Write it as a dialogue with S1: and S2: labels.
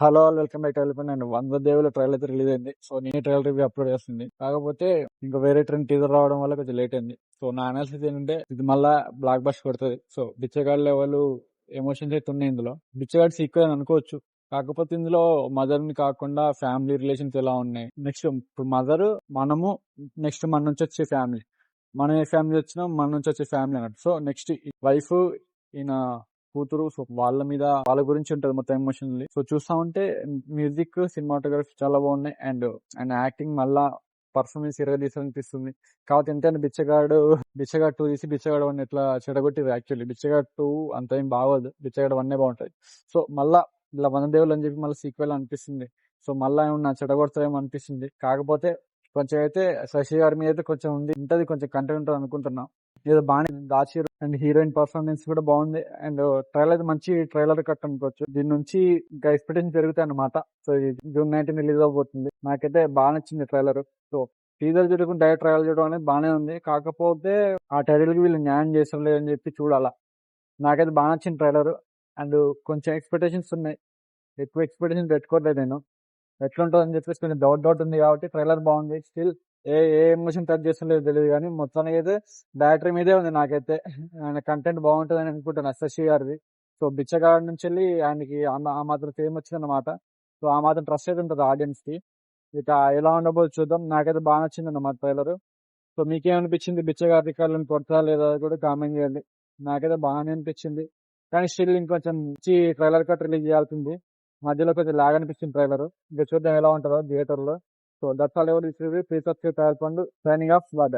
S1: Hello all welcome back to నేను 100 దేవుల trailer అయితే release అయింది. సో నేను ట్రైలర్ రివ్యూ అప్లోడ్ చేస్తుంది. కాకపోతే ఇంకా వేరే ట్రెండ్ టీజర్ రావడం వల్ల కొంచెం లేట్ అయింది. సో నా అనాలిసిస్ ఏంటంటే ఇది మళ్ళా బ్లాక్ బస్ట్ కొడుతుంది. సో బిచ్చగాడ్ లెవెల్ ఎమోషన్స్ అయితే ఉన్నాయి ఇందులో. బిచ్చగాడ్ సీక్వెల్ అని అనుకోవచ్చు. కాకపోతే ఇందులో మదర్ ని కాకుండా ఫ్యామిలీ రిలేషన్స్ ఎలా ఉన్నాయి, నెక్స్ట్ ఇప్పుడు మదర్ మనము, నెక్స్ట్ మన నుంచి వచ్చే ఫ్యామిలీ, మన ఏ ఫ్యామిలీ వచ్చినా మన నుంచి వచ్చే ఫ్యామిలీ అన్నట్టు. సో నెక్స్ట్ వైఫ్, ఈయన కూతురు, సో వాళ్ళ గురించి ఉంటుంది మొత్తం ఎమోషనల్లీ. సో చూస్తా ఉంటే మ్యూజిక్, సినిమాటోగ్రఫీ చాలా బాగున్నాయి. అండ్ అండ్ యాక్టింగ్ మళ్ళా పర్ఫార్మెన్స్ తీసాలనిపిస్తుంది. కాకపోతే ఎంతైనా బిచ్చగాడు 2 తీసి బిచ్చగాడు 1 ఎట్లా చెడగొట్టిరు. యాక్చువల్లీ బిచ్చగాడు 2 అంత ఏం బాగోదు, బిచ్చగాడు 1 బాగుంటది. సో మళ్ళా ఇలా వనదేవులు అని చెప్పి మళ్ళీ సీక్వెల్ అనిపిస్తుంది. సో మళ్ళా ఏమన్నా చెడగొడతారేమో అనిపిస్తుంది. కాకపోతే కొంచెం అయితే శశి గారి మీద అయితే కొంచెం ఉంటది, కొంచెం కంటెంట్ ఉంటుంది అనుకుంటున్నా. ఏదో బాగానే దాచిరు. అండ్ హీరోయిన్ పర్ఫార్మెన్స్ కూడా బాగుంది. అండ్ ట్రైలర్ అయితే మంచి ట్రైలర్ కట్ అనుకోవచ్చు. దీని నుంచి ఇంకా ఎక్స్పెక్టేషన్ పెరుగుతాయి అన్నమాట. సో జూన్ 19 రిలీజ్ అవబోతుంది. నాకైతే బాగా నచ్చింది ట్రైలర్. సో టీజర్ చూడకుండా డైరెక్ట్ ట్రైలర్ చూడడం అనేది బాగానే ఉంది. కాకపోతే ఆ ట్రైలర్ కి వీళ్ళు న్యాయం చేస్తారు లేదని చెప్పి చూడాలా. నాకైతే బాగా నచ్చింది ట్రైలర్. అండ్ కొంచెం ఎక్స్పెక్టేషన్స్ ఉన్నాయి, ఎక్కువ ఎక్స్పెక్టేషన్ పెట్టుకోవట్లేదు నేను. ఎట్లుంటుంది అని చెప్పేసి కొంచెం డౌట్ ఉంది. కాబట్టి ట్రైలర్ బాగుంది. స్టిల్ ఏ ఎమోషన్ టచ్ చేస్తుందో తెలియదు కానీ మొత్తానికి అయితే డైరెక్టర్ మీదే ఉంది. నాకైతే ఆయన కంటెంట్ బాగుంటుంది అని అనుకుంటున్నాను, శశి గారిది. సో బిచ్చగాడి నుంచి వెళ్ళి ఆయనకి ఆ మాత్రం ఫేమ్ వచ్చిందన్నమాట. సో ఆ మాత్రం ట్రస్ట్ అయితే ఉంటుంది ఆడియన్స్ కి. ఇక ఎలా ఉండబోదు చూద్దాం. నాకైతే బాగా నచ్చింది అన్నమాట ట్రైలర్. సో మీకేమనిపించింది? బిచ్చగాడి రికార్డులను కొడతా లేదా కూడా కామెంట్ చేయండి. నాకైతే బాగానే అనిపించింది. కానీ స్టిల్ ఇంకొంచెం మంచి ట్రైలర్ కట్ రిలీజ్ చేయాల్సింది. మధ్యలో కొంచెం లాగ్ అనిపించింది ట్రైలర్. ఇంకా చూద్దాం ఎలా ఉంటుందో థియేటర్ లో. So that's all ever this review. Please subscribe to Pandu. Signing off. Bye.